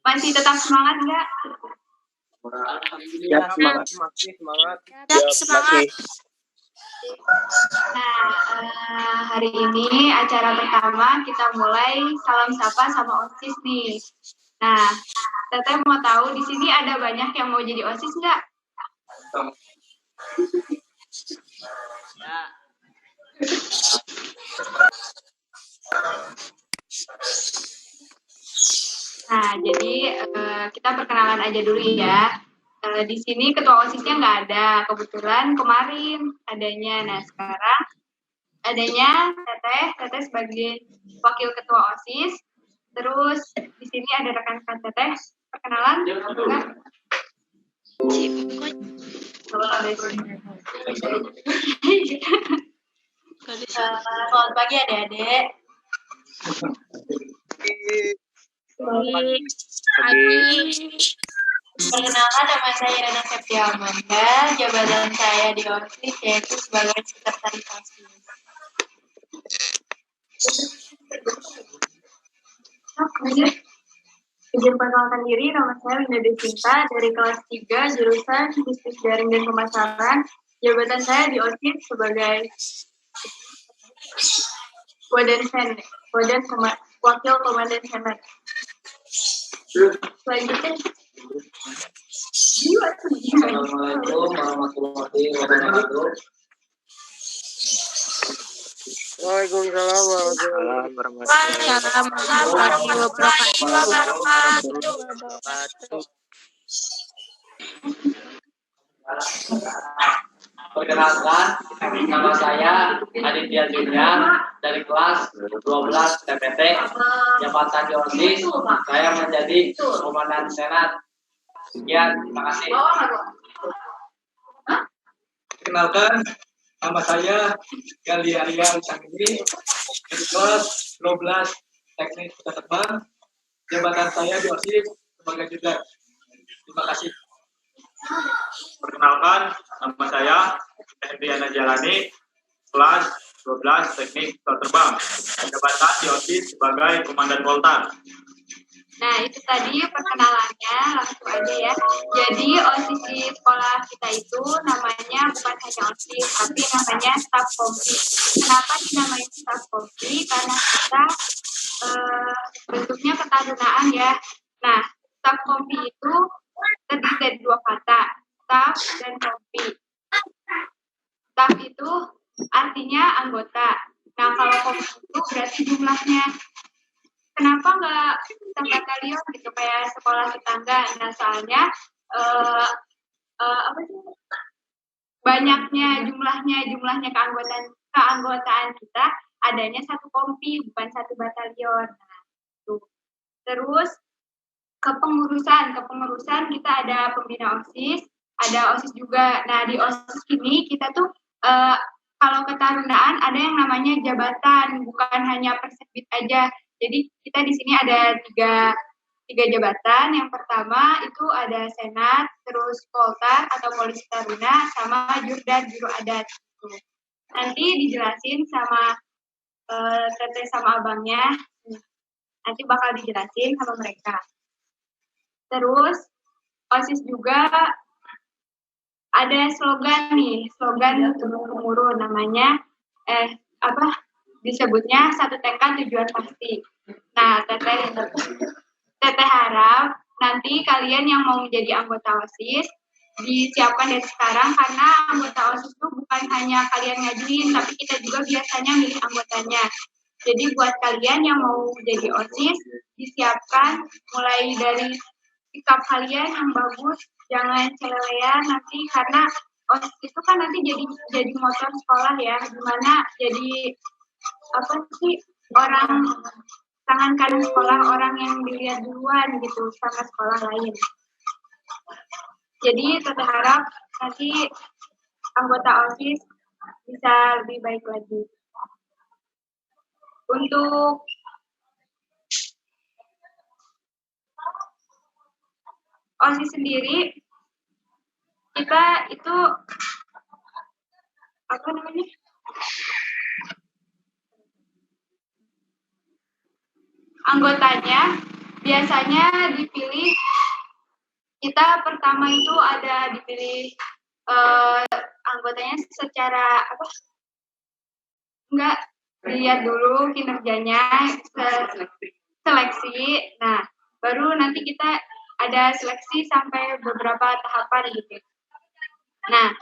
Masih tetap semangat nggak? Ya, semangat. Semangat. Nah, hari ini acara pertama kita mulai salam sapa sama OSIS nih. Nah, Teteh mau tahu di sini ada banyak yang mau jadi OSIS nggak? Ya. Nah, jadi kita perkenalan aja dulu ya. Di sini ketua OSISnya nggak ada, kebetulan kemarin adanya. Nah, sekarang adanya Teteh sebagai wakil ketua OSIS. Terus di sini ada rekan-rekan Teteh. Perkenalan? Enggak? Selamat pagi adik-adik. Perkenalkan, nama saya Rena Septia Amanda. Jabatan saya di OSIS yaitu sebagai sekretaris OSIS. Izin perkenalkan diri, nama saya Winda Desinta dari kelas 3 jurusan Bisnis Daring dan Pemasaran. Jabatan saya di OSIS sebagai wakil komandan senat. Selanjutnya, Assalamualaikum warahmatullahi wabarakatuh. Waalaikumsalam warahmatullahi wabarakatuh. Perkenalkan, nama saya Aditya Junior dari kelas 12 TPT. Jabatan di OSIS, saya menjadi komandan senat. Sekian, terima kasih. Perkenalkan, nama saya Gali Arya Sanggini dari kelas 12 Teknik Pesawat Terbang. Jabatan saya di OSIS sebagai juga. Terima kasih. Perkenalkan, nama saya Hendriana Jalani, kelas 12 Teknik Pesawat Terbang. Jabatan di OSIS sebagai Komandan Poltar. nah itu tadi perkenalannya, langsung aja ya. Jadi OSIS di sekolah kita itu namanya bukan hanya OSIS, tapi namanya Staff Kompi. Kenapa dinamai Staff Kompi? Karena kita bentuknya ketarunaan ya. Nah, Staff Kompi itu terdiri dari dua kata, staff dan kompi. Staff itu artinya anggota. Nah, kalau kompi itu berarti jumlahnya. Kenapa nggak staff batalion gitu kayak sekolah tetangga? Nah, soalnya banyaknya jumlahnya keanggotaan kita adanya satu kompi bukan satu batalion. Nah, tuh. Terus kepengurusan kita ada pembina OSIS, ada OSIS juga. Nah, di OSIS ini kita tuh kalau ketarunaan ada yang namanya jabatan, bukan hanya perserbit aja. Jadi kita di sini ada tiga jabatan. Yang pertama itu ada senat, terus poltar atau polisi taruna, sama jurdan juru adat. Nanti dijelasin sama Teteh sama abangnya. Nanti bakal dijelasin sama mereka. Terus OSIS juga ada slogan turun-temurun namanya disebutnya satu tekad tujuan pasti. Nah, Teteh harap nanti kalian yang mau menjadi anggota OSIS disiapkan dari sekarang, karena anggota OSIS itu bukan hanya kalian ngajuin, tapi kita juga biasanya milih anggotanya. Jadi buat kalian yang mau jadi OSIS disiapkan mulai dari sikap kalian yang bagus, jangan celelean nanti, karena OSIS itu kan nanti jadi motor sekolah ya, gimana jadi orang tangan kanan sekolah, orang yang dilihat duluan gitu sama sekolah lain. Jadi Teteh harap nanti anggota OSIS bisa lebih baik lagi. Untuk OSIS sendiri, kita itu anggotanya biasanya dipilih, kita pertama itu ada dipilih anggotanya secara enggak, lihat dulu kinerjanya, seleksi. Nah, baru nanti kita ada seleksi sampai beberapa tahapan gitu. Nah,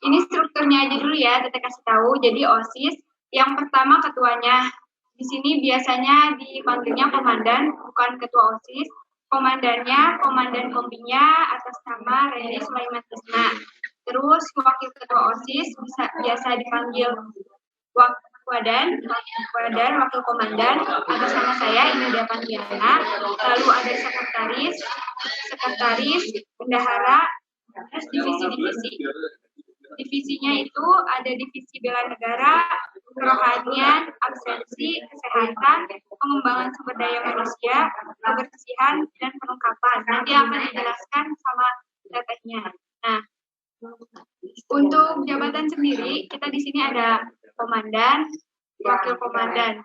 ini strukturnya aja dulu ya, Tete kasih tahu. Jadi OSIS, yang pertama ketuanya. Di sini biasanya dipanggilnya komandan, bukan ketua OSIS. Komandannya, komandan kompinya atas nama Randy Sulaiman Tisna. Terus wakil ketua OSIS biasa dipanggil Wadan, wakil komandan atas nama saya Ina Pandiana. Lalu ada sekretaris, bendahara, terus divisi-divisi. Divisinya itu ada divisi bela negara, kerohanian, absensi, kesehatan, pengembangan sumber daya manusia, kebersihan, dan perlengkapan. Nanti akan dijelaskan sama tetehnya. Nah, untuk jabatan sendiri, kita di sini ada komandan, wakil komandan.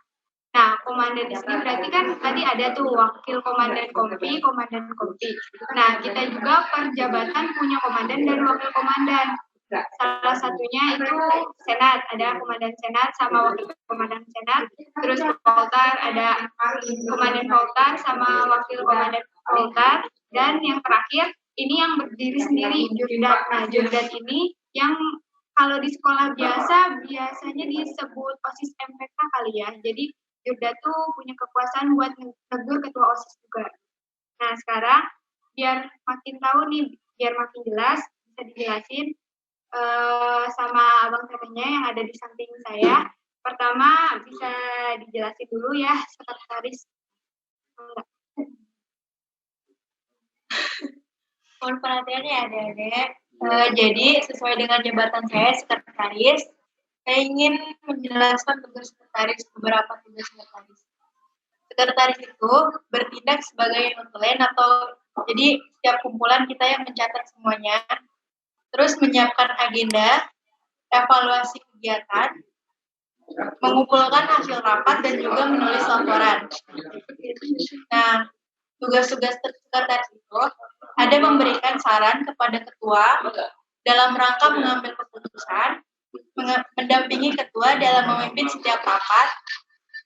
Nah, komandan di sini berarti kan tadi ada tuh wakil komandan kompi, komandan kompi. Nah, kita juga per jabatan punya komandan dan wakil komandan. Salah satunya itu senat, ada komandan senat sama wakil komandan senat. Terus poltar, ada komandan poltar sama wakil komandan poltar. Dan yang terakhir, ini yang berdiri sendiri, jurdat. Nah, jurdat ini yang kalau di sekolah biasanya disebut OSIS MPK kali ya. Jadi jurdat tuh punya kekuasaan buat negur ketua OSIS juga. Nah, sekarang biar makin tahu nih, biar makin jelas, bisa dijelasin sama abang tetehnya yang ada di samping saya. Pertama bisa dijelasin dulu ya sekretaris. Mohon perhatiannya ya adik-adik. Jadi sesuai dengan jabatan saya sekretaris, saya ingin menjelaskan tugas sekretaris, beberapa tugas sekretaris. Sekretaris itu bertindak sebagai notulen atau jadi setiap kumpulan kita yang mencatat semuanya, terus menyiapkan agenda, evaluasi kegiatan, mengumpulkan hasil rapat, dan juga menulis laporan. Nah, tugas-tugas sekretaris itu ada memberikan saran kepada ketua dalam rangka mengambil keputusan, mendampingi ketua dalam memimpin setiap rapat.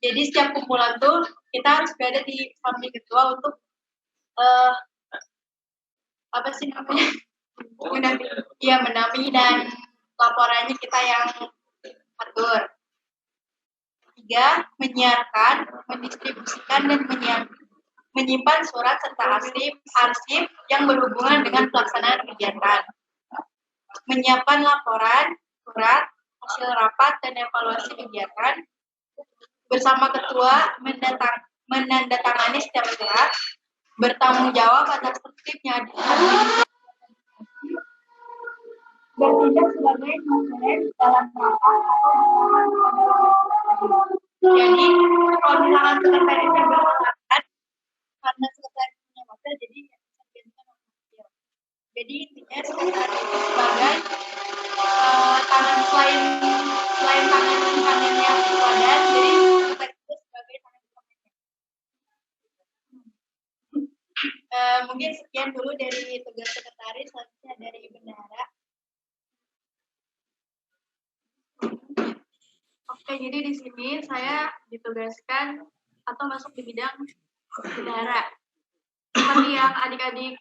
Jadi setiap kumpulan tuh kita harus berada di samping ketua untuk mendampingi dan laporannya kita yang atur. 3. Menyiarkan, mendistribusikan, dan menyimpan surat serta arsip yang berhubungan dengan pelaksanaan kegiatan. Menyiapkan laporan, surat, hasil rapat, dan evaluasi kegiatan. Bersama ketua menandatangani setiap surat, bertanggung jawab atas tertibnya bertindak sebagai konsulen dalam rapat atau jadi kalau misalkan sekretarisnya berhalangan karena sekretaris punya wakil, jadi jadi intinya sekretaris itu sebagai tangan selain tangan kanannya wadah, jadi sekretaris itu sebagai tangan kanannya. Mungkin sekian dulu dari tugas sekretaris, selanjutnya dari bendahara. Oke, jadi di sini saya ditugaskan atau masuk di bidang bendahara. Seperti yang adik-adik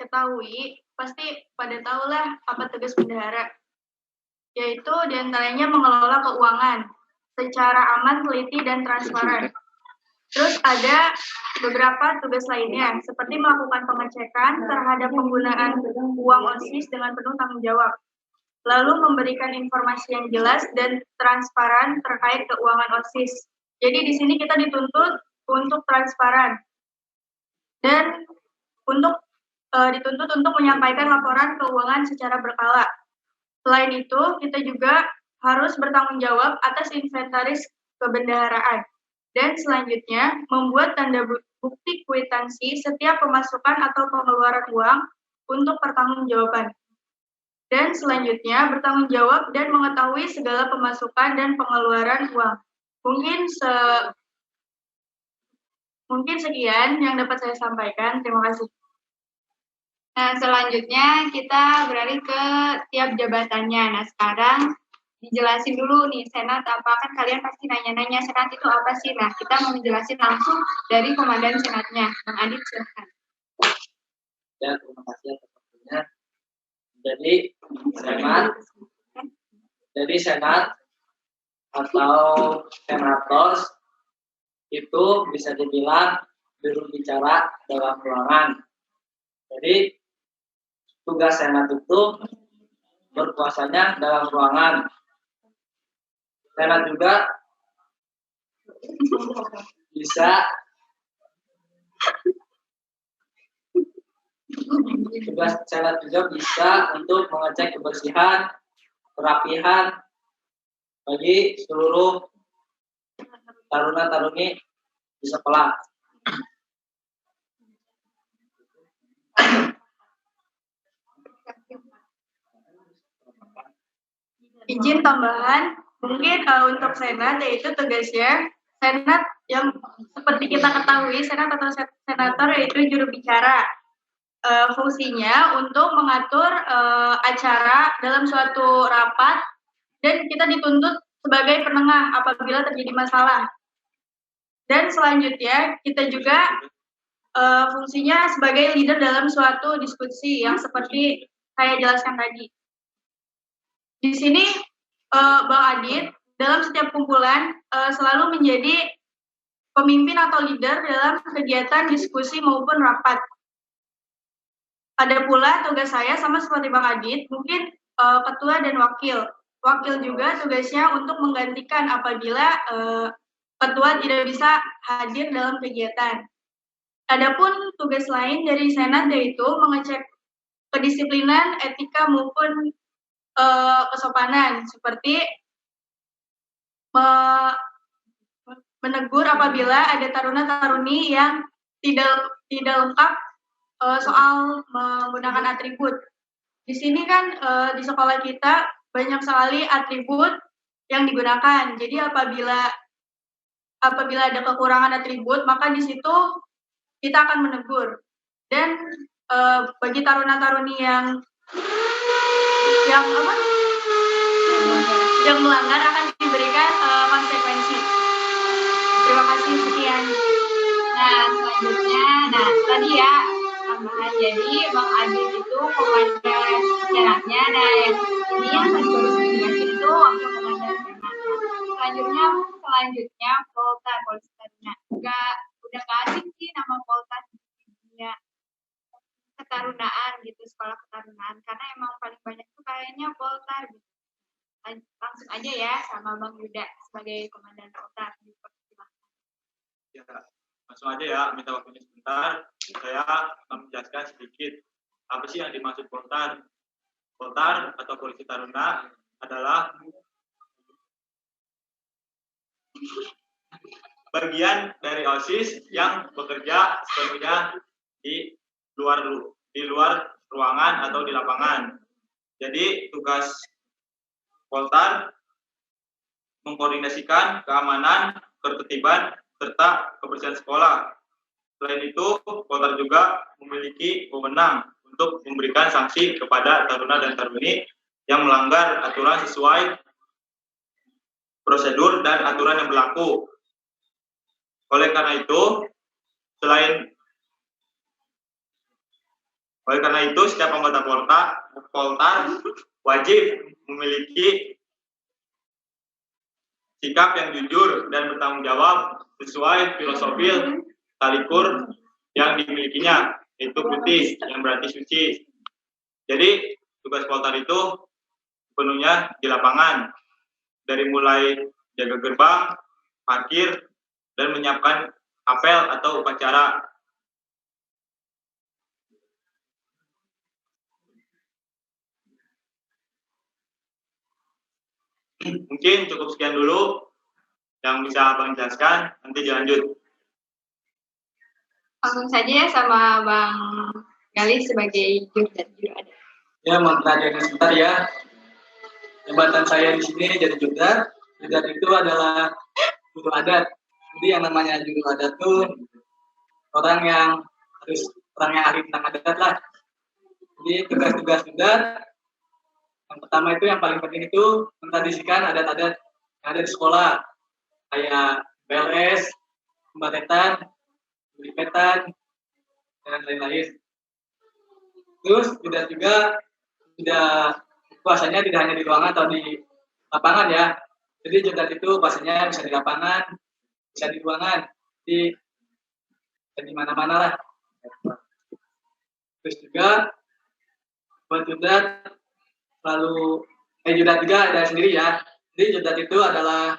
ketahui, pasti pada tahulah apa tugas bendahara. Yaitu diantaranya mengelola keuangan secara aman, teliti, dan transparan. Terus ada beberapa tugas lainnya, seperti melakukan pengecekan terhadap penggunaan uang OSIS dengan penuh tanggung jawab. Lalu memberikan informasi yang jelas dan transparan terkait keuangan OSIS. Jadi di sini kita dituntut untuk transparan dan dituntut untuk menyampaikan laporan keuangan secara berkala. Selain itu, kita juga harus bertanggung jawab atas inventaris kebendaharaan. Dan selanjutnya, membuat tanda bukti kwitansi setiap pemasukan atau pengeluaran uang untuk pertanggungjawaban. Dan selanjutnya, bertanggung jawab dan mengetahui segala pemasukan dan pengeluaran uang. Mungkin Mungkin sekian yang dapat saya sampaikan. Terima kasih. Nah, selanjutnya kita beralih ke tiap jabatannya. Nah, sekarang dijelasin dulu nih, Senat apa, kan kalian pasti nanya-nanya, Senat itu apa sih? Nah, kita mau menjelasin langsung dari Komandan Senatnya. Bang Adit, silahkan. Ya, terima kasih atas waktunya. Jadi Senat atau senators itu bisa dibilang juru bicara dalam ruangan. Jadi tugas Senat itu berkuasanya dalam ruangan. Senat juga bisa tugas Senat juga bisa untuk mengecek kebersihan, kerapihan bagi seluruh taruna-taruni di sekolah. Izin tambahan, mungkin untuk Senat yaitu tugasnya Senat yang seperti kita ketahui, Senat atau senator yaitu juru bicara. Fungsinya untuk mengatur acara dalam suatu rapat dan kita dituntut sebagai penengah apabila terjadi masalah. Dan selanjutnya kita juga fungsinya sebagai leader dalam suatu diskusi yang seperti saya jelaskan tadi. Di sini Bang Adit dalam setiap kumpulan selalu menjadi pemimpin atau leader dalam kegiatan diskusi maupun rapat. Ada pula tugas saya sama seperti Bang Adit, mungkin ketua dan wakil. Wakil juga tugasnya untuk menggantikan apabila ketua tidak bisa hadir dalam kegiatan. Adapun tugas lain dari Senat yaitu mengecek kedisiplinan, etika maupun kesopanan, seperti menegur apabila ada taruna-taruni yang tidak lengkap soal menggunakan atribut. Di sini kan di sekolah kita banyak sekali atribut yang digunakan. Jadi apabila ada kekurangan atribut, maka di situ kita akan menegur. Dan bagi taruna-taruni yang melanggar akan diberikan konsekuensi. Terima kasih, sekian. Nah, selanjutnya, tadi ya tambahan, jadi Bang Adit itu komandan senatnya, nah ini yang tadi baru dijelasin itu wakil komandan senat. Selanjutnya Poltar, Polisi Taruna. Udah gak asing sih nama Poltar di dunia ketarunaan gitu, sekolah ketarunaan, karena emang paling banyak tuh kayaknya Poltar gitu. Langsung aja ya sama Bang Yuda sebagai komandan Poltar. Ya, langsung aja ya, minta waktunya sebentar. Saya akan menjelaskan sedikit apa sih yang dimaksud Poltar. Poltar atau Polisi Taruna adalah bagian dari OSIS yang bekerja sepenuhnya di luar ruangan atau di lapangan. Jadi tugas Poltar mengkoordinasikan keamanan, ketertiban, serta kebersihan sekolah. Selain itu, Poltar juga memiliki wewenang untuk memberikan sanksi kepada taruna dan taruni yang melanggar aturan sesuai prosedur dan aturan yang berlaku. Oleh karena itu, setiap anggota Poltar wajib memiliki sikap yang jujur dan bertanggung jawab sesuai filosofi talikur yang dimilikinya, yaitu putih yang berarti suci. Jadi tugas Poltar itu penuhnya di lapangan, dari mulai jaga gerbang, parkir, dan menyiapkan apel atau upacara. Mungkin cukup sekian dulu yang bisa Abang jelaskan, nanti dilanjut. Langsung saja ya sama Bang Galih sebagai juru adat. Ya, mohon perhatiannya sebentar ya. Jabatan saya di sini jadi jurdat. Jurdat itu adalah guru adat. Jadi yang namanya juru adat tuh orang yang ahli tentang adat lah. Jadi tugas-tugas Judat yang pertama itu yang paling penting itu mentradisikan adat-adat yang ada di sekolah kayak BLS, pembaretan, beripetan, dan lain-lain. Terus Judat juga puasanya tidak hanya di ruangan atau di lapangan ya. Jadi Judat itu puasanya bisa di lapangan, bisa di ruangan, di mana-mana lah. Terus juga buat Judat Judat juga ada sendiri ya. Jadi Judat itu adalah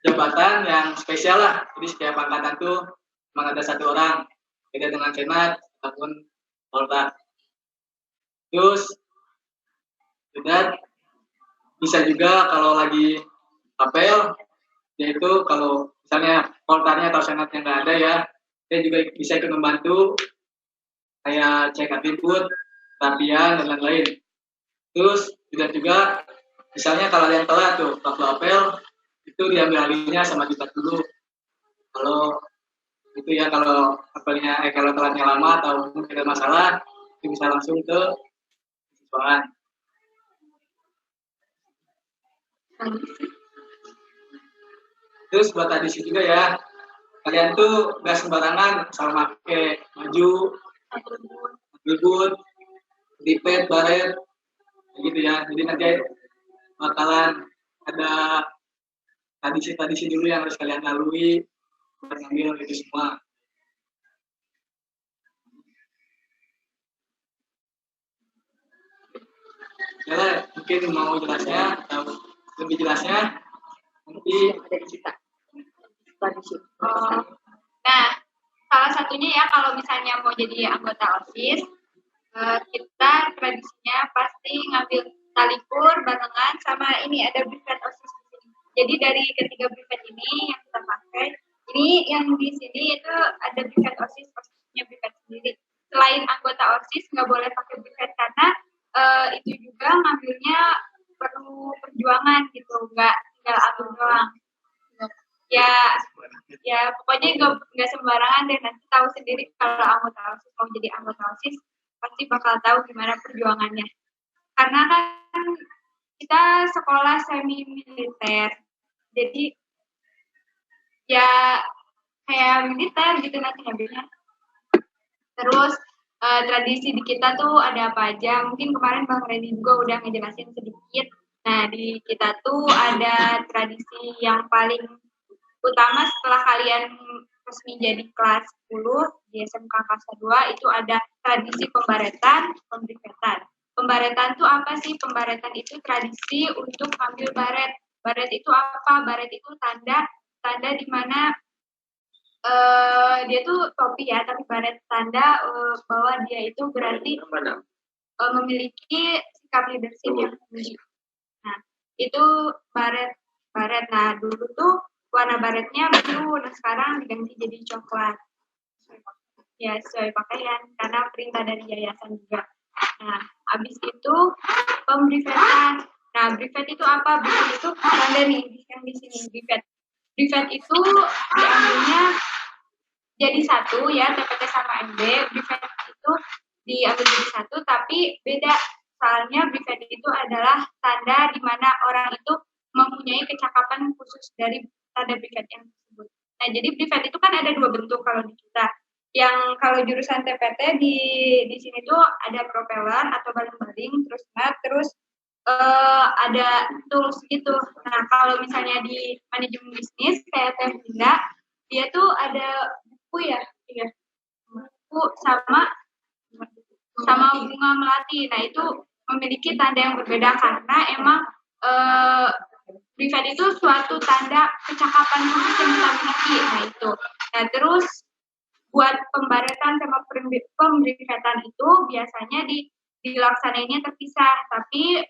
jabatan yang spesial lah. Jadi setiap angkatan tuh memang ada satu orang, beda dengan senat ataupun polda. Terus Judat bisa juga kalau lagi apel, yaitu kalau misalnya poltarnya atau senatnya nggak ada ya, dia juga bisa ikut membantu kayak cek atribut, rapian dan lain-lain. Terus juga misalnya kalau ada yang telat tuh waktu apel itu diambil alihnya sama Judat dulu. Kalau itu ya kalau apelnya kalau telatnya lama atau mungkin ada masalah itu bisa langsung ke siswaan. Terus buat tradisi juga ya, kalian tuh gak sembarangan asal pakai baju, atribut, dipet, baret, gitu ya. Jadi nanti bakalan ada tradisi-tradisi dulu yang harus kalian lalui buat ngambil itu semua. Ya, mungkin mau jelasnya atau lebih jelasnya nanti Dari kita. Tradisi. Nah, salah satunya ya kalau misalnya mau jadi anggota OSIS, kita tradisinya pasti ngambil talikur barengan sama ini ada briefet OSIS di sini. Jadi dari ketiga briefet ini yang kita pakai, ini yang di sini itu ada briefet OSIS, OSISnya briefet sendiri. Selain anggota OSIS nggak boleh pakai briefet karena itu juga ngambilnya perlu perjuangan gitu, nggak ambil doang. Ya pokoknya nggak sembarangan deh, nanti tahu sendiri kalau anggota OSIS mau jadi anggota OSIS pasti bakal tahu gimana perjuangannya. Karena kan kita sekolah semi militer, jadi ya kayak militer gitu nanti ngambilnya. Terus tradisi di kita tuh ada apa aja? Mungkin kemarin Bang Reni juga udah ngejelasin sedikit. Nah di kita tuh ada tradisi yang paling utama setelah kalian resmi jadi kelas 10 di SMK kelas 2 itu ada tradisi pembaretan, pembrifetan. Pembaretan itu apa sih? Pembaretan itu tradisi untuk ambil baret. Baret itu apa? Baret itu tanda di mana dia tuh topi ya, tapi baret tanda bahwa dia itu berarti memiliki sikap leadership yang tinggi. Nah, itu baret. Nah, dulu tuh warna baretnya biru, nah sekarang diganti jadi coklat. Ya, sesuai pakaian, karena perintah dari yayasan juga. Nah, habis itu pembrifetan. Nah, brifet itu apa? Brifet itu tanda nih, yang di sini, brifet. Brifet itu diambilnya jadi satu ya, TPT sama MB. Brifet itu diambil jadi satu, tapi beda. Soalnya brifet itu adalah tanda di mana orang itu mempunyai kecakapan khusus dari tanda brifet yang tersebut. Nah, jadi brifet itu kan ada dua bentuk kalau di kita. Yang kalau jurusan TPT di sini tuh ada propeller atau baling-baling, terus ada tools gitu. Nah, kalau misalnya di manajemen bisnis kayak Tembinda, dia tuh ada buku ya, buku sama bunga melati. Nah, itu memiliki tanda yang berbeda karena emang brifet itu suatu tanda kecakapan khusus yang kita miliki. Nah, itu. Nah, terus buat pembaretan sama pembrifetan itu biasanya dilaksanainnya terpisah, tapi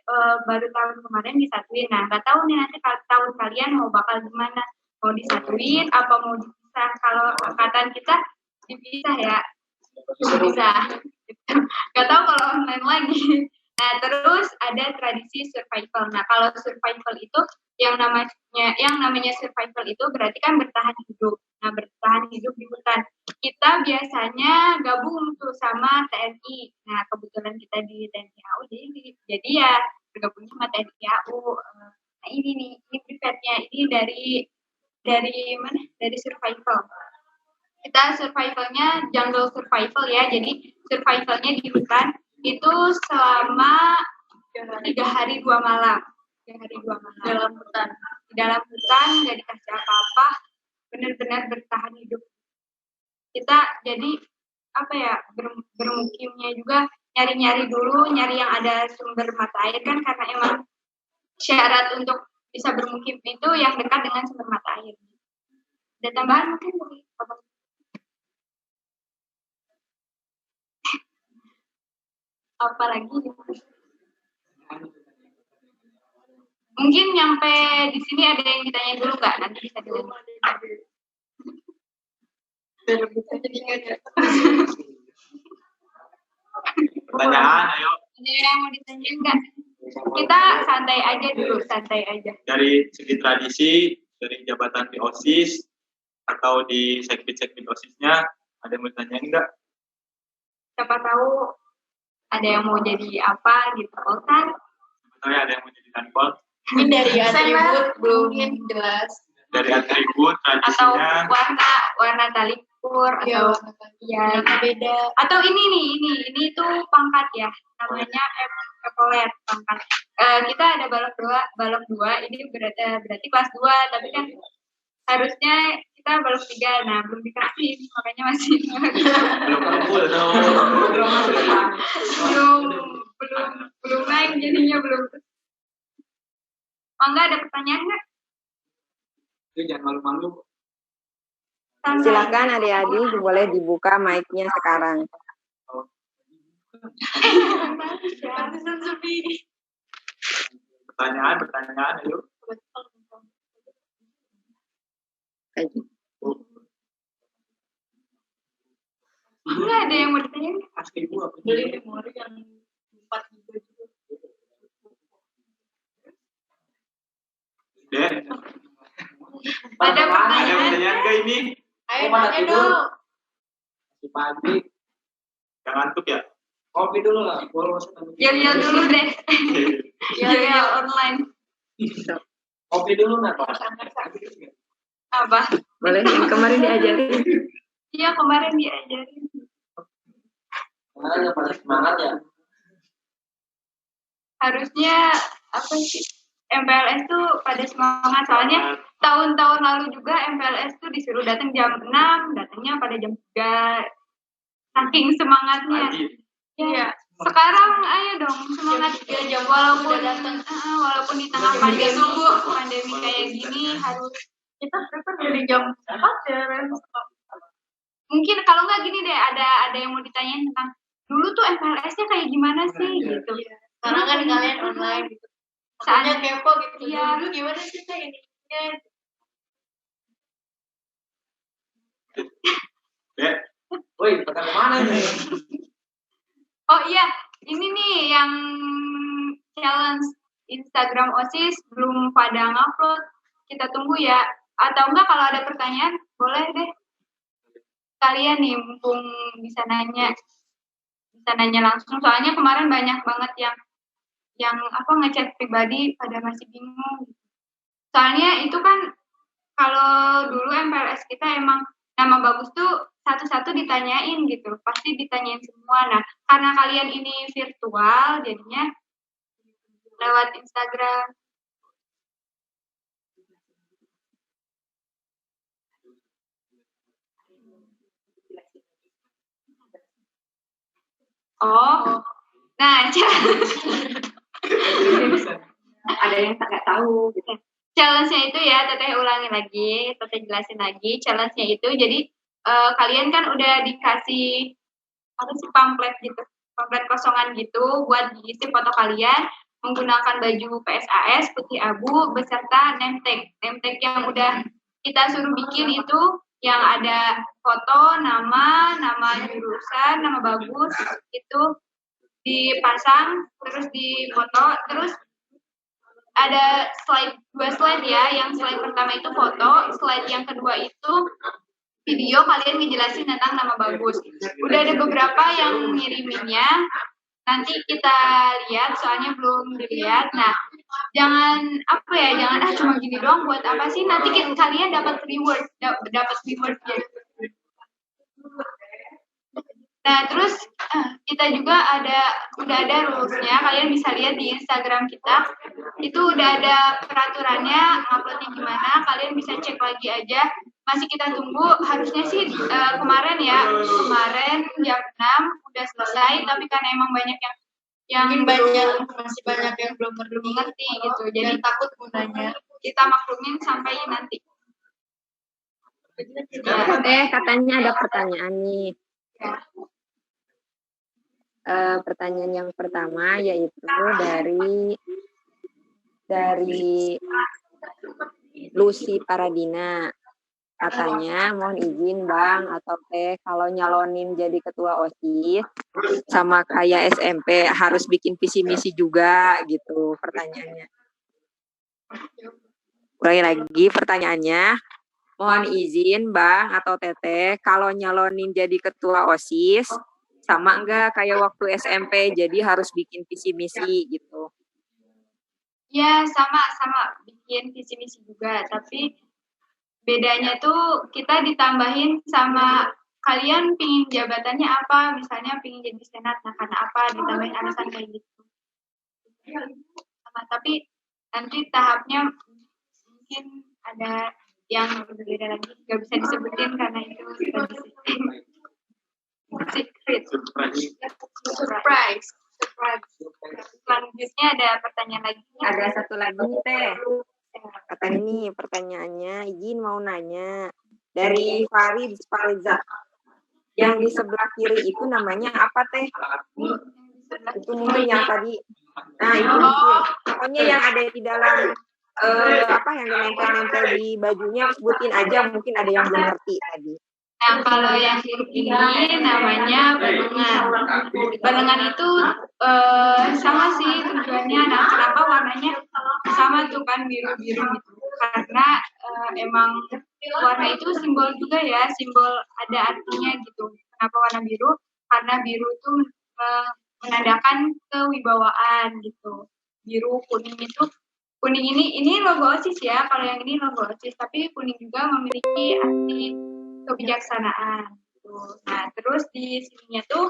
baru tahun kemarin disatuin. Nah, nggak tahu nih nanti tahun kalian mau bakal gimana, mau disatuin apa mau dipisah. Kalau angkatan kita dipisah ya, bisa. Nggak tahu kalau online lagi. Nah, terus ada tradisi survival. Nah, kalau survival itu yang namanya survival itu berarti kan bertahan hidup. Nah, bertahan hidup di hutan. Kita biasanya gabung tuh sama TNI. Nah, kebetulan kita di TNI AU, jadi ya bergabungnya sama TNI AU. Nah, ini nih, ini privatnya. Ini dari mana? Dari survival. Kita survivalnya jungle survival ya. Jadi survivalnya di hutan itu selama 3 hari 2 malam. 3 hari 2 malam. Dalam hutan. Di dalam hutan, nggak dikasih apa-apa, benar-benar bertahan hidup. Kita jadi apa ya, bermukimnya juga nyari-nyari dulu, nyari yang ada sumber mata air kan, karena emang syarat untuk bisa bermukim itu yang dekat dengan sumber mata air. Ada tambahan mungkin dari Bapak? Apalagi mungkin nyampe di sini ada yang ditanya dulu nggak? Nanti bisa dulu. Pertanyaan, ayo. Ada yang mau ditanya nggak? Kita santai aja dulu, santai aja. Dari segi tradisi, dari jabatan di OSIS atau di sekbid OSISnya, ada yang mau ditanyain nggak? Siapa tahu ada yang mau jadi apa gitu, kan? Atau ya ada yang mau jadi kanpol? Ini dari atribut belum jelas. Dari atribut Atau tradisinya, warna tali kur, Iya, atau ya beda. atau ini tuh pangkat ya, namanya epolet pangkat. Kita ada balok dua, ini berarti kelas 2, tapi kan harusnya kita balok 3, nah belum dikasih, makanya masih belum naik jadinya belum. Mangga, ada pertanyaan nggak? Jangan malu-malu. Santai. Silakan adik-adik boleh dibuka mic-nya sekarang. pertanyaan, ayo. Enggak ada yang mau ditanya. Asli ibu apa? Beli memori yang 4 GB juga. Dek, Ada pertanyaan? pertanyaan nggak ini? Ayo Mau pada tanya tidur? dong. Di pagi, Jangan ngantuk ya? kopi dulu lah. Boleh masuk nanti. Yel dulu deh. Yel online. Kopi dulu nak. Apa? Boleh yang kemarin diajarin. Iya, kemarin diajarin. Karena pada semangat ya. Harusnya apa sih? MPLS tuh pada semangat, soalnya tahun-tahun lalu juga MPLS tuh disuruh datang jam 6, datangnya pada jam 3. Saking semangatnya. Pagi. Ya. Sekarang ayo dong semangat Jam 3 walaupun udah datang. Walaupun di tengah Jam 3 pandemi subuh. pandemi kayak gini harus Kita prepare dari jam 4 ya, Ren. mungkin kalau nggak gini deh, ada yang mau ditanyain tentang dulu tuh MPLS-nya kayak gimana sih gitu. Sekarang kan kalian online gitu. Saatnya Soalnya kepo gitu. Iya. Dulu gimana sih Teh ininya? Dek, Woi, pada kemana nih? Oh iya, ini nih yang challenge Instagram OSIS belum pada ngupload. Kita tunggu ya. Atau enggak kalau ada pertanyaan, boleh deh. Kalian nih mumpung bisa nanya langsung. Soalnya kemarin banyak banget yang ngechat pribadi pada masih bingung. Soalnya itu kan kalau dulu MPLS kita emang nama bagus tuh satu-satu ditanyain gitu, pasti ditanyain semua. Nah, karena kalian ini virtual, jadinya lewat Instagram. Oh, nah Ada yang nggak tahu gitu. challenge-nya itu ya, Teteh ulangi lagi, Teteh jelasin lagi. Challenge-nya itu jadi kalian kan udah dikasih apa sih pamflet gitu, pamflet kosongan gitu buat diisi foto kalian menggunakan baju PSAS putih abu beserta name tag yang udah kita suruh bikin itu yang ada foto, nama jurusan, nama bagus itu dipasang, terus difoto, terus ada dua slide ya. Yang slide pertama itu foto, slide yang kedua itu video, kalian ngejelasin tentang nama bagus. Udah ada beberapa yang ngiriminnya, nanti kita lihat, soalnya belum dilihat. Nah, jangan cuma gini doang, buat apa sih? Nanti kalian dapat reward ya. Nah, terus kita juga udah ada rules-nya, kalian bisa lihat di Instagram kita. Itu udah ada peraturannya, nguploadnya gimana, kalian bisa cek lagi aja. Masih kita tunggu, harusnya sih kemarin jam 6 udah selesai, tapi karena emang banyak yang masih banyak yang belum ngerti gitu. Jadi takut gunanya. Kita maklumin sampai nanti. Katanya ada pertanyaan nih. Pertanyaan yang pertama yaitu dari Lucy Paradina. Katanya, mohon izin Bang atau Teh, kalau nyalonin jadi ketua OSIS sama kayak SMP harus bikin visi misi juga gitu pertanyaannya. Ulangi lagi pertanyaannya. Mohon izin Bang atau Teteh, kalau nyalonin jadi ketua OSIS sama enggak kayak waktu SMP, jadi harus bikin visi misi gitu. Ya, sama bikin visi misi juga, tapi bedanya tuh kita ditambahin sama kalian pingin jabatannya apa, misalnya pingin jadi senat, nah karena apa, ditambahin alasan kayak gitu. Tapi nanti tahapnya mungkin ada yang berbeda lagi, nggak bisa disebutin karena itu secret. Surprise. Selanjutnya ada pertanyaan lagi. Ada satu lagi nih Teh. Katanya nih pertanyaannya, izin mau nanya. Dari Farid Fariza. Yang di sebelah kiri itu namanya apa Teh? Itu mungkin yang tadi. Nah itu mungkin. Pokoknya yang ada di dalam yang nempel-nempel di bajunya, sebutin aja, mungkin ada yang belum ngerti tadi. Nah, kalau yang ini namanya barengan. Barengan itu sama sih tujuannya. Nah, kenapa warnanya sama tuh kan biru-biru gitu? Karena emang warna itu simbol juga ya, simbol ada artinya gitu. Kenapa warna biru? Karena biru itu menandakan kewibawaan gitu. Biru, kuning itu. Kuning ini logo OSIS ya, kalau yang ini logo OSIS, tapi kuning juga memiliki arti kebijaksanaan. Nah, terus di sininya tuh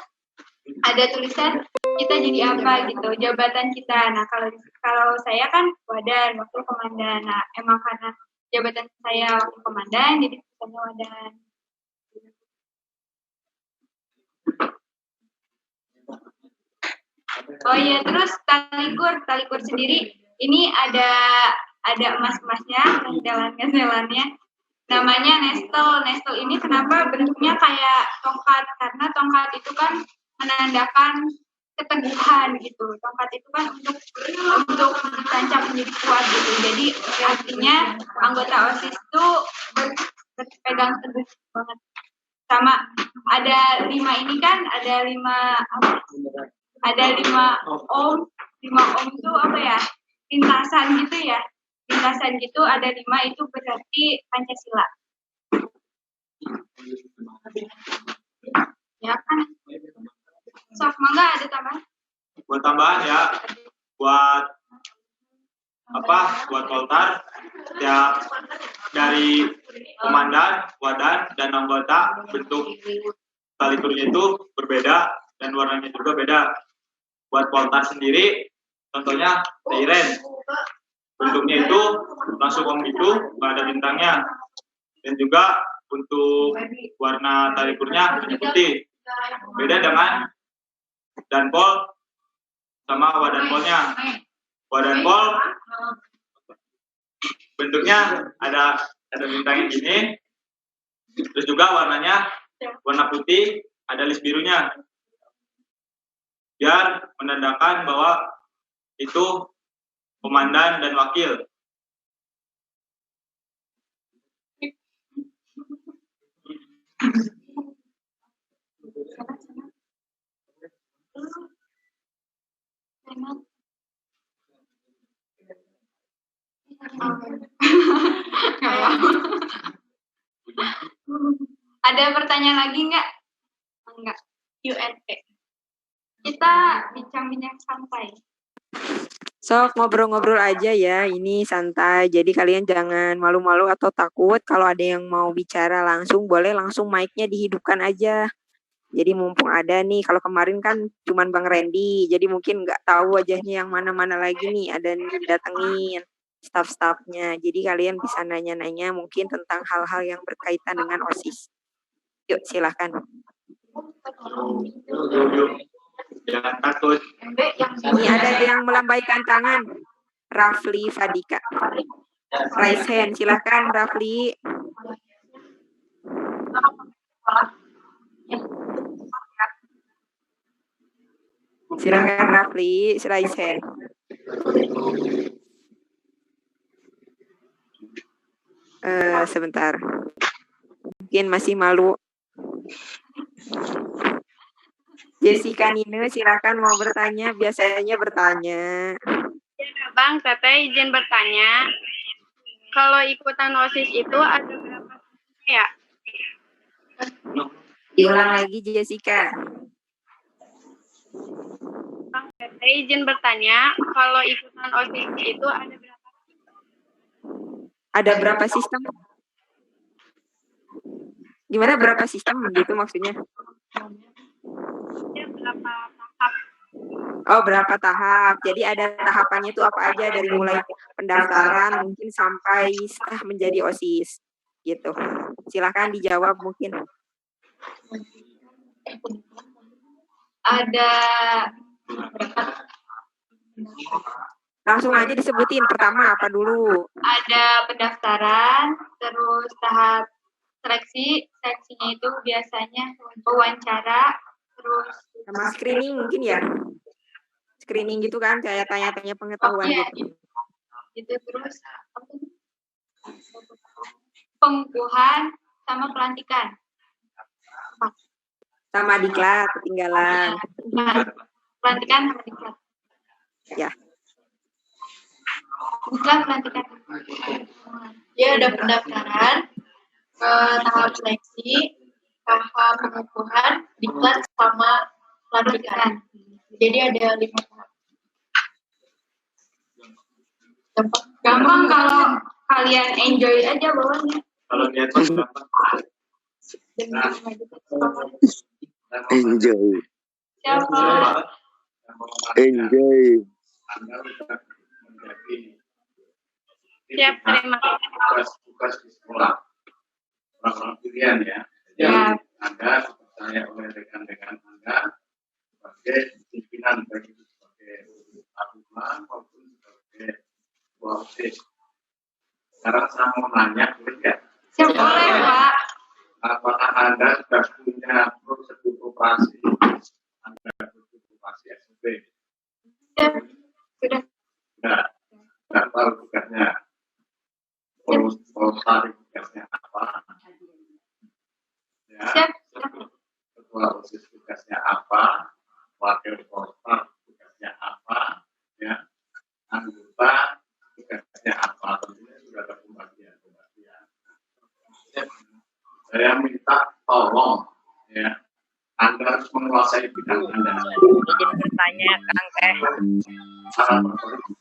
ada tulisan kita jadi apa gitu, jabatan kita. Nah, kalau saya kan wadan, wakil komandan. Nah, emang karena jabatan saya wakil komandan, jadi tulisannya wadan. Oh iya, terus talikur sendiri ini ada emas-emasnya, jalan-jalannya. Namanya nestel. Nestel ini kenapa bentuknya kayak tongkat? Karena tongkat itu kan menandakan keteguhan gitu. Tongkat itu kan untuk ditancap menjadi kuat gitu. Jadi artinya anggota OSIS itu berpegang teguh banget. Sama ada 5 ini kan, ada 5 ohm. 5 ohm itu apa ya? Lintasan gitu ya. Lintasan gitu ada 5, itu berarti Pancasila. Ya kan? Sok, mangga ada tambahan? Buat tambahan ya, buat Poltar, ya dari komandan, wadan, dan anggota bentuk talikurnya itu berbeda dan warnanya juga beda. Buat Poltar sendiri, contohnya Teiren. Bentuknya itu langsung itu nggak ada bintangnya, dan juga untuk warna talikurnya putih. Beda dengan danpol sama wadanpolnya. Wadanpol bentuknya ada bintangnya gini, terus juga warnanya warna putih, ada list birunya, biar menandakan bahwa itu komandan dan wakil. lagi nggak? Enggak. UNP. Kita bincang-bincang santai. Sok ngobrol-ngobrol aja ya, ini santai. Jadi kalian jangan malu-malu atau takut. Kalau ada yang mau bicara langsung, boleh langsung mic-nya dihidupkan aja. Jadi mumpung ada nih, kalau kemarin kan cuman Bang Randy, jadi mungkin nggak tahu wajahnya yang mana-mana lagi nih, ada nih datengin staff-staffnya. Jadi kalian bisa nanya-nanya mungkin tentang hal-hal yang berkaitan dengan OSIS. Yuk, silakan. Jangan takut. Ini ada yang melambaikan tangan. Rafli Fadika. Raise hand, silakan Rafli. Silakan Rafli, raise hand. Sebentar. Mungkin masih malu. Jessica Nine, silakan mau bertanya. Biasanya bertanya. Bang, Teteh izin bertanya. Kalau ikutan OSIS itu ada berapa ya? Diulang lagi Jessica. Bang, Teteh izin bertanya. Kalau ikutan OSIS itu ada berapa? Ada berapa sistem? Gimana berapa sistem gitu maksudnya? Ada berapa tahap? Oh, berapa tahap. Jadi ada tahapannya itu apa aja dari mulai pendaftaran mungkin sampai sah menjadi OSIS. Gitu. Silakan dijawab mungkin. Ada Langsung aja disebutin. Pertama apa dulu? ada pendaftaran, terus tahap seleksi. Seleksinya itu biasanya wawancara, terus Sama screening mungkin ya? Screening gitu kan, kayak tanya-tanya pengetahuan iya, gitu. gitu terus pengukuhan sama pelantikan. Sama diklat, ketinggalan. Nah, pelantikan sama diklat. Ya. Diklat pelantikan. Dia ada pendaftaran, tahap seleksi, tahap pengukuhan, diklat sama pelantikan. Jadi ada 5 tahap. Gampang kalau kalian enjoy aja bawahnya. Kalau niat berapa? Enjoy. Siapa? Enjoy. Siap, terima kasih. Tugas di sekolah. Program pilihan ya. Ya. Anda dipercaya oleh rekan-rekan Anda sebagai pimpinan baik itu sebagai alumni maupun sebagai ketua OSIS. Sekarang saya mau nanya, boleh ya? Siapa boleh, Pak? Apakah Anda sudah punya prosedur operasi? Anda prosedur operasi SOP? Sudah. Sudah tahu tugasnya. Polsar tugasnya apa? Ya. Siap. Ketua OSIS tugasnya apa? Wakil Polsar tugasnya apa? Ya. Anggota tugasnya apa? Tentunya sudah ada pembagian. Saya minta tolong ya, Anda harus menguasai bidang Anda. Izin bertanya, Kang Teh. Para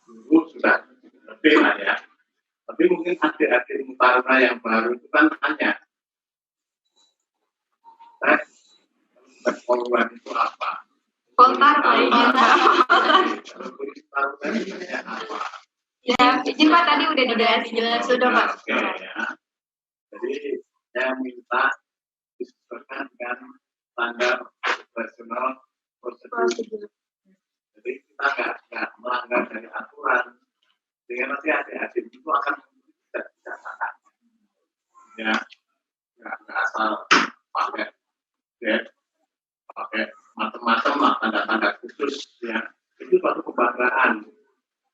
guru sudah lebih lah ya. Tapi mungkin adik-adik Mutaruna yang baru itu kan tanya, Polwan itu apa? Poltar, Pak. Poltar itu apa? Ya, izin Pak tadi udah dijelasin sudah Pak. Oke, ya. Jadi saya minta disesuaikan dengan standar operasional prosedur. Jadi kita nggak melanggar dari aturan, sehingga nanti adik-adik itu akan tidak dikatakan. Ya, nggak asal pakai macam-macam lah tanda-tanda khusus ya. Itu suatu kebanggaan.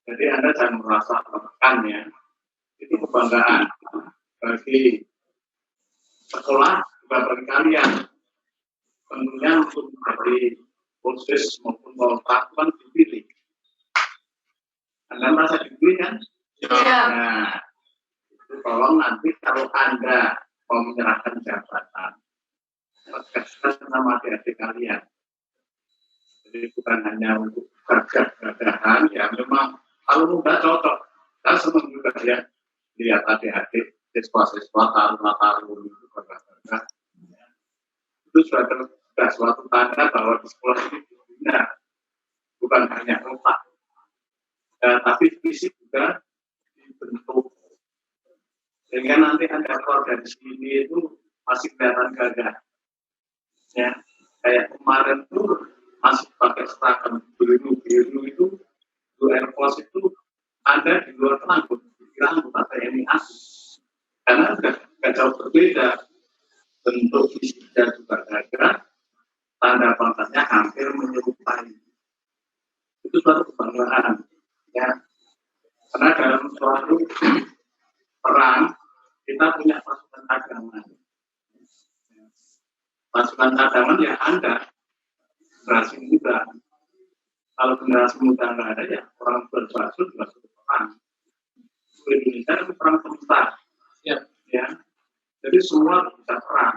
Jadi Anda jangan merasa tertekan ya. Itu kebanggaan bagi sekolah juga bagi kalian. Tentunya untuk menjadi OSIS maupun Poltar kan dipilih. Anda merasa dipilih kan? Ya. Nah, itu tolong nanti kalau Anda mau menyerahkan jabatan, tegaskan sama adik-adik kalian. Jadi bukan hanya untuk gagah-gagahan, ya memang kalau muda cocok. Saya senang juga ya lihat adik-adik siswa-siswa taruna-taruna itu gagah-gagah. Itu sudah suatu tanda bahwa di sekolah ini dibina, bukan hanya otak, tapi fisik juga dibentuk. Sehingga nanti Anda keluar dari sini itu masih kelihatan gagah. Ya, kayak kemarin tuh masih pakai seragam biru itu, Blue Air Force itu ada di luar rambut, kira anggota TNI AS. Karena nggak jauh berbeda, bentuk fisik dan juga gagah, tanda pangkatnya hampir menyerupai. Itu suatu kebanggaan, ya. Karena dalam suatu perang kita punya pasukan cadangan. Pasukan cadangan ya Anda generasi muda. Kalau generasi muda nggak ada ya orang berbahasa juga sudah perang. Di Indonesia itu perang sebentar, ya. Jadi semua bisa perang.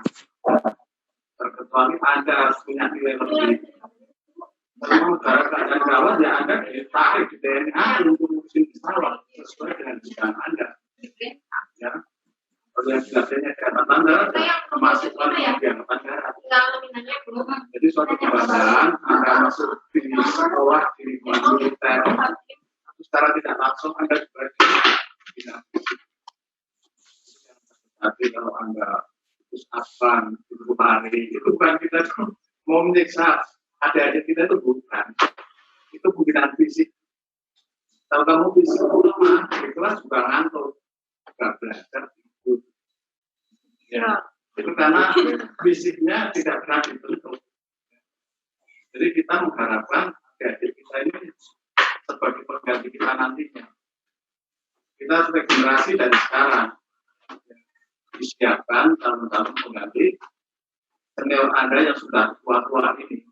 Terkecuali Anda harus punya nilai lebih. Kalau negara keadaan gawat ya Anda ditarik di TNI untuk musim pesawat sesuai dengan bidang Anda. Ya. Kalau yang biasanya di angkatan darat masuk lagi di angkatan darat. Jadi suatu kebanggaan Anda masuk di sekolah di militer, secara tidak langsung Anda juga di tapi kalau Anda terus asan 10 hari itu bukan kita tuh mau menyiksa adik-adik kita itu bukan, itu pembinaan fisik. Kalau kamu fisik lemah di kelas juga ngantuk, nggak belajar itu. Ya, itu karena fisiknya tidak pernah dibentuk. Jadi kita mengharapkan adik-adik kita ini sebagai pengganti kita nantinya. Kita sebagai generasi dari sekarang disiapkan tahun-tahun pengganti senior Anda yang sudah tua-tua ini.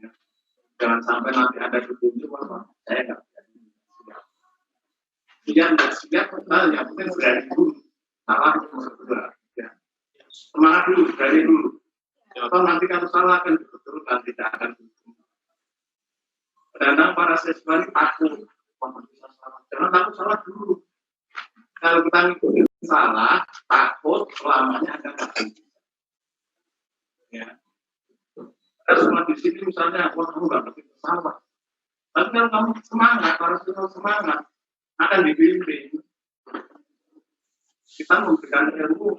Ya. Jangan sampai nanti Anda ditunjuk apa? Saya nggak siap. Dia nggak siap, yang penting berani dulu. Salah nomor 2. Ya. Semangat dulu, berani dulu. Atau nanti kalau salah akan dibetulkan, tidak akan dibetulkan. Kadang-kadang para siswa ini takut, jangan takut salah dulu. Kalau kita ngikutin salah, takut selamanya ada nggak bisa. Ya. Ada semua di sini misalnya, wah kamu nggak ngerti pesawat. Tapi kalau kamu semangat, harus semangat, akan dibimbing. Kita memberikan ilmu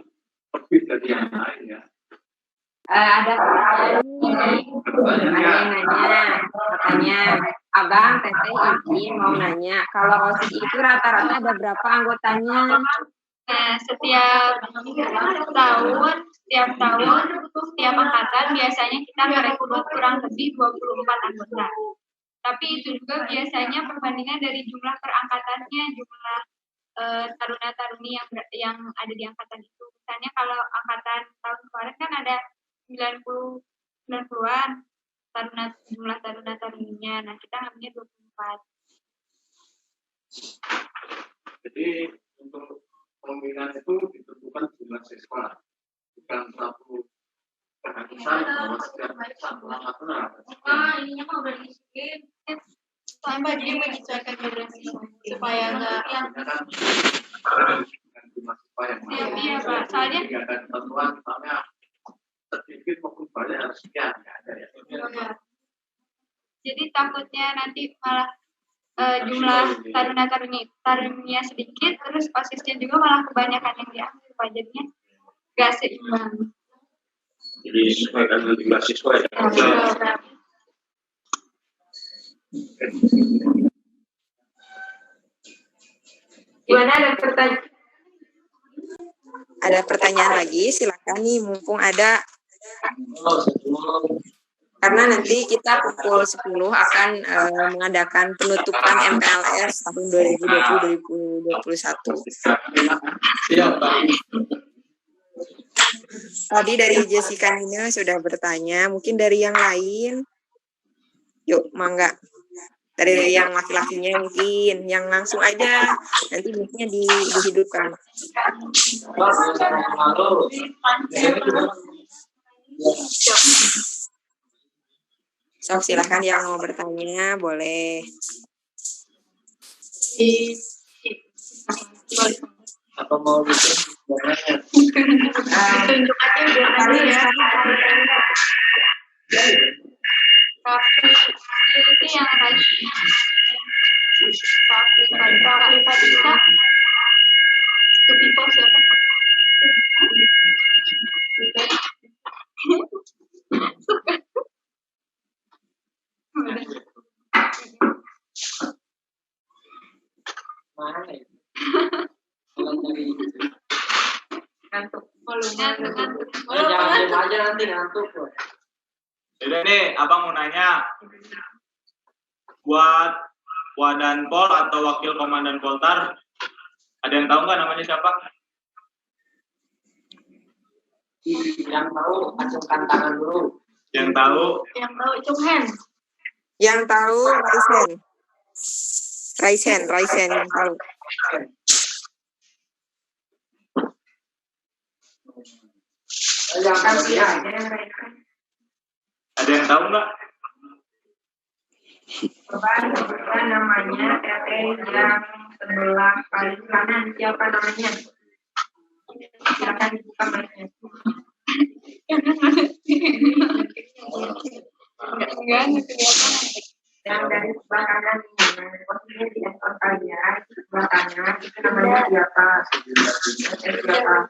lebih dari yang lain ya. Ada yang nanya, katanya Abang, Teteh izin mau nanya, kalau OSIS itu rata-rata ada berapa anggotanya? Nah, setiap tahun, setiap angkatan biasanya kita merekrut kurang lebih 24 anggota. Tapi itu juga biasanya perbandingan dari jumlah perangkatannya, jumlah taruna-taruni yang ada di angkatan itu. Misalnya kalau angkatan tahun kemarin kan ada 90-an jumlah taruna-taruninya. Nah, kita ngambilnya 24. Jadi untuk pembinaan itu ditentukan jumlah siswa, bukan satu keharusan bahwa setiap satu angkatan. Ininya mah udah diisiin. Sampai dia menyesuaikan durasi supaya nggak yang jumlah siswa yang mana. Iya, Pak. Soalnya ada ketentuan misalnya sedikit maupun banyak harus sekian, nggak ada ya. Jadi takutnya nanti malah jumlah taruna-taruninya sedikit, terus OSISnya juga malah kebanyakan yang diambil, Pak. Jadinya nggak seimbang. Jadi sesuaikan dengan jumlah siswa ya. Gimana, ada pertanyaan? Ada pertanyaan lagi, silakan nih, mumpung ada. Karena nanti kita pukul 10 akan mengadakan penutupan MPLS tahun 2020-2021. Tadi dari Jessica Nina sudah bertanya, mungkin dari yang lain, yuk mangga. Dari yang laki-lakinya mungkin, yang langsung aja, nanti mic-nya dihidupkan. Sok silahkan yang mau bertanya boleh. Apa mau bikin warnanya? Tunjuk aja warnanya ya. Raffi itu yang Raffi Fadisa. Two people siapa? Mana ya? Kalau nyari Ngantuk. Ngantuk. jangan diam aja nanti ngantuk loh. Jadi nih, abang mau nanya, buat Wadanpol atau Wakil Komandan Poltar, ada yang tahu nggak namanya siapa? Yang tahu acungkan tangan dulu. Yang tahu? Yang tahu Cunghen. Yang tahu Raisen yang tahu. Ada yang tahu nggak? Coba namanya teteh yang sebelah paling kanan, siapa namanya? Silakan dibuka mic-nya. Enggak kelihatan. Yang dari sebelah kanan ini, posisinya di ekor kalian, sebelah kanan, itu namanya siapa? Siapa?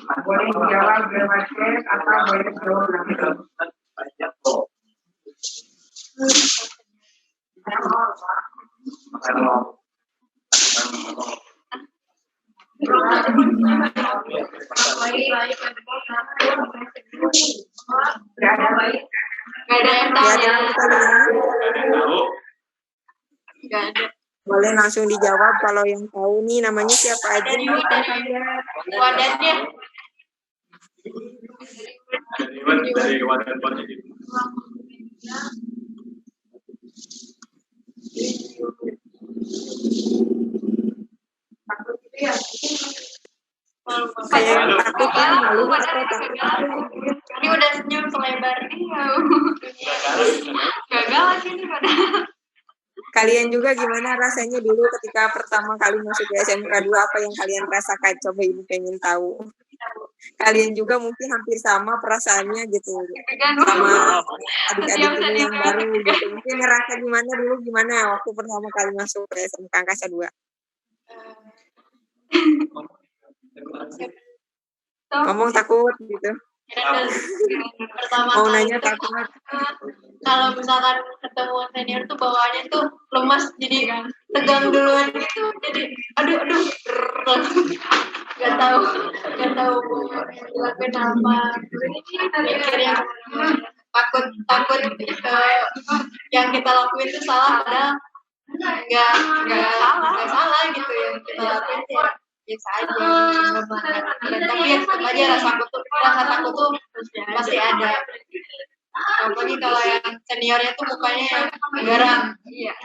Boleh dijawab bebas atau boleh jawab langsung. Gak ada yang tahu. Ada yang tahu? Gak ada. Boleh langsung dijawab kalau yang tahu nih namanya siapa aja. Dari Wadannya. Dari Wadanpol jadi. Kayak takut kan malu atau takut. Ini udah senyum selebar nih. Gagal lagi nih padahal. Kalian juga gimana rasanya dulu ketika pertama kali masuk ke SMK 2, apa yang kalian rasakan? Coba ibu pengen tahu. Kalian juga mungkin hampir sama perasaannya gitu. Sama adik-adik ini yang baru gitu. Mungkin ngerasa gimana dulu, gimana waktu pertama kali masuk ke SMK Angkasa 2? Ngomong takut gitu. Pertama Mau kali nanya tuh, takut. kalau misalkan ketemu senior tuh bawaannya tuh lemas, jadi tegang duluan gitu, jadi aduh nggak tahu mau dilakuin apa, mikirnya takut yang kita lakuin itu salah, padahal nggak salah gitu, yang kita lakuin ya biasa aja, tapi ya tetap aja rasa takut tuh pasti ada. Apalagi kalau yang seniornya tuh mukanya yang garang. Iya.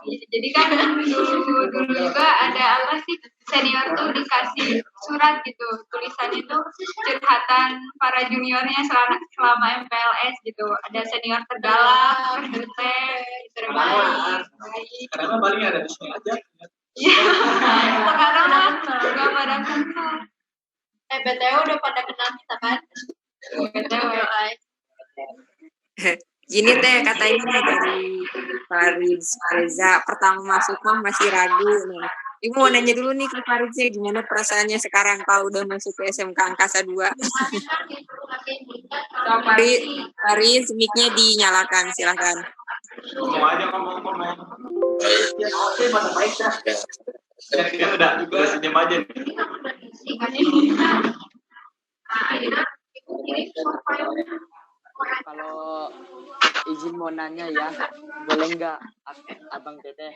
Jadi kan dulu juga ada apa sih, senior tuh dikasih surat gitu, tulisannya tuh curhatan para juniornya selama MPLS gitu. Ada senior tergalak, terbaik. Karena paling ada di sini aja. Iya. Sekarang mah nggak pada kenal. BTW udah pada kenal kita kan? Gini teh kata ini dari Fariza, pertama masuk mah masih ragu nih. Ibu mau nanya dulu nih ke Fariznya, gimana perasaannya sekarang kalau udah masuk ke SMK Angkasa 2? Fariz, mic-nya dinyalakan, silahkan. Ngomong aja, ngomong. Oke, pada baik dah. Ya udah senyum aja nih. Kalau izin mau nanya ya, boleh nggak Abang Teteh?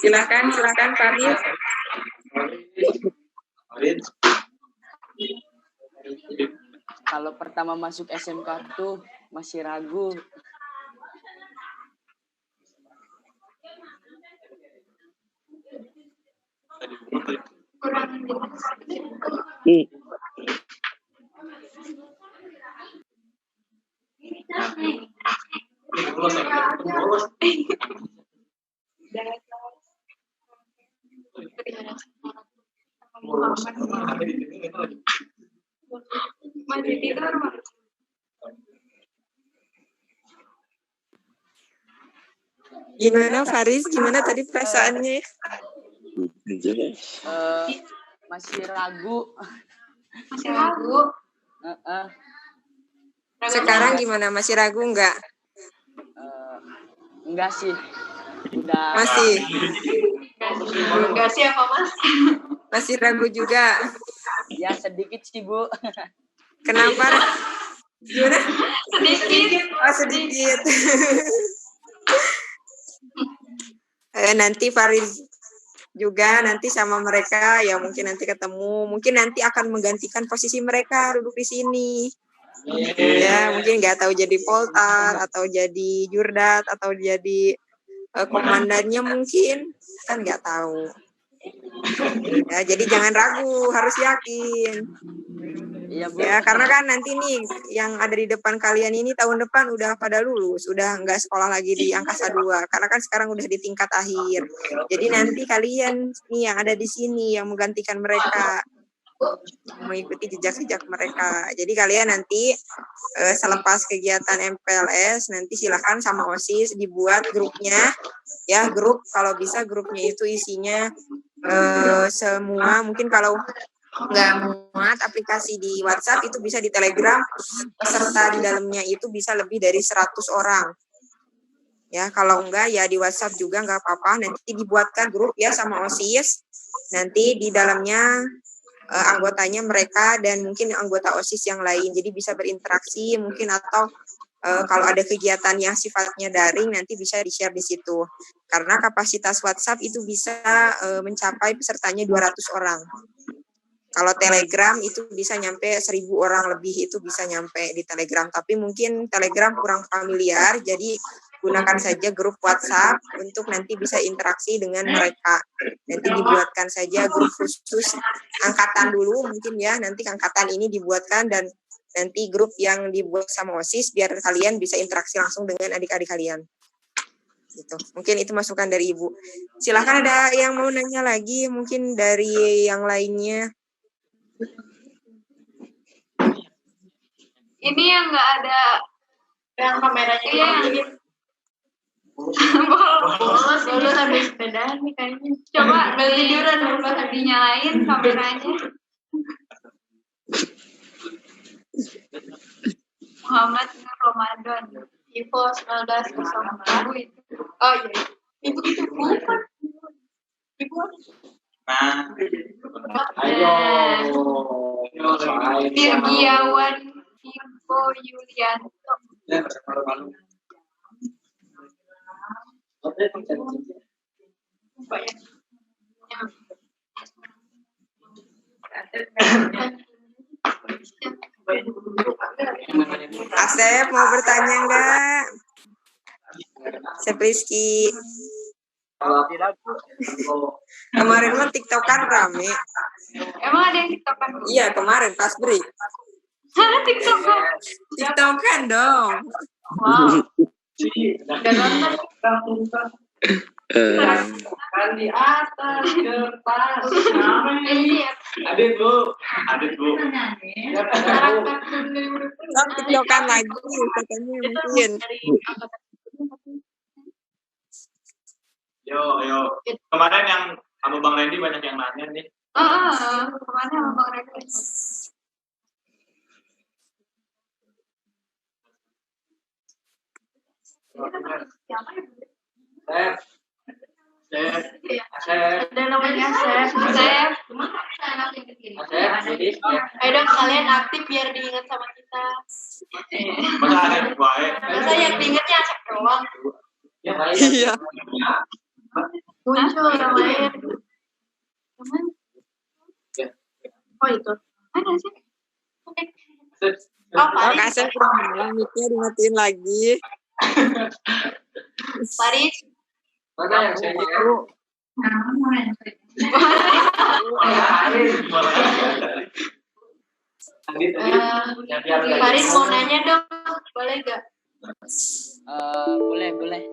Silakan Farid. Kalau pertama masuk SMK tuh masih ragu Masih tidur. Gimana Faris? Gimana tadi perasaannya? Masih ragu. Masih ragu. Sekarang gimana? Masih ragu nggak? Enggak sih. Udah. Masih. Enggak sih apa Mas? Masih ragu juga. Ya sedikit sih Bu. Kenapa? Gimana? Sedikit. Oh sedikit. Nanti Faris juga nanti sama mereka ya mungkin nanti ketemu, mungkin nanti akan menggantikan posisi mereka duduk di sini. Ya mungkin nggak tahu jadi poltar atau jadi jurdat atau jadi komandannya mungkin kan nggak tahu. Ya jadi jangan ragu, harus yakin. Iya Bu. Ya karena kan nanti nih yang ada di depan kalian ini tahun depan udah pada lulus, udah nggak sekolah lagi di angkasa 2 karena kan sekarang udah di tingkat akhir. Jadi nanti kalian nih yang ada di sini yang menggantikan mereka, mengikuti jejak-jejak mereka. Jadi kalian nanti selepas kegiatan MPLS nanti silakan sama OSIS dibuat grupnya, ya grup kalau bisa grupnya itu isinya semua, mungkin kalau nggak muat aplikasi di WhatsApp itu bisa di Telegram, peserta di dalamnya itu bisa lebih dari 100 orang. Ya, kalau enggak ya di WhatsApp juga nggak apa-apa, nanti dibuatkan grup ya sama OSIS. Nanti di dalamnya anggotanya mereka dan mungkin anggota OSIS yang lain. Jadi bisa berinteraksi mungkin atau kalau ada kegiatan yang sifatnya daring nanti bisa di-share di situ. Karena kapasitas WhatsApp itu bisa mencapai pesertanya 200 orang. Kalau Telegram itu bisa nyampe 1.000 orang lebih, itu bisa nyampe di Telegram. Tapi mungkin Telegram kurang familiar, jadi gunakan saja grup WhatsApp untuk nanti bisa interaksi dengan mereka. Nanti dibuatkan saja grup khusus angkatan dulu mungkin ya, nanti angkatan ini dibuatkan dan nanti grup yang dibuat sama OSIS biar kalian bisa interaksi langsung dengan adik-adik kalian. Gitu. Mungkin itu masukan dari Ibu. Silahkan ada yang mau nanya lagi mungkin dari yang lainnya. Ini yang nggak ada Yang kameranya iya bolos sambil sepeda nih kayaknya. coba dinyalain kameranya. Muhammad Nur Ramadan Ivo 1904 itu. Oh iya. Ibu itu bukan. Ibu. Nah, ayo. Virgiawan Ivo Yulianto. Asep mau bertanya enggak? Asep Rizky. Kemarin mah TikTokan rame. Emang ada yang TikTokan? Iya kemarin pas break. TikTokan. TikTokan dong. Wow. Kan di atas kertas. Adit Bu. TikTokan lagi katanya mungkin. Yo. Kemarin yang sama Bang Randy banyak yang nanya nih. Kemana sama Bang Randy? Ada namanya Asep. Ayo dong kalian aktif biar diingat sama kita. Masa ada baik. Masa yang diingatnya Asep doang. Iya. Muncul yang lain. Oh itu. Mana sih? Oh, Oh, Asep mic-nya dimatiin lagi. Paris. Mana yang saya Farid mau nanya dong, boleh gak? Boleh. Boleh.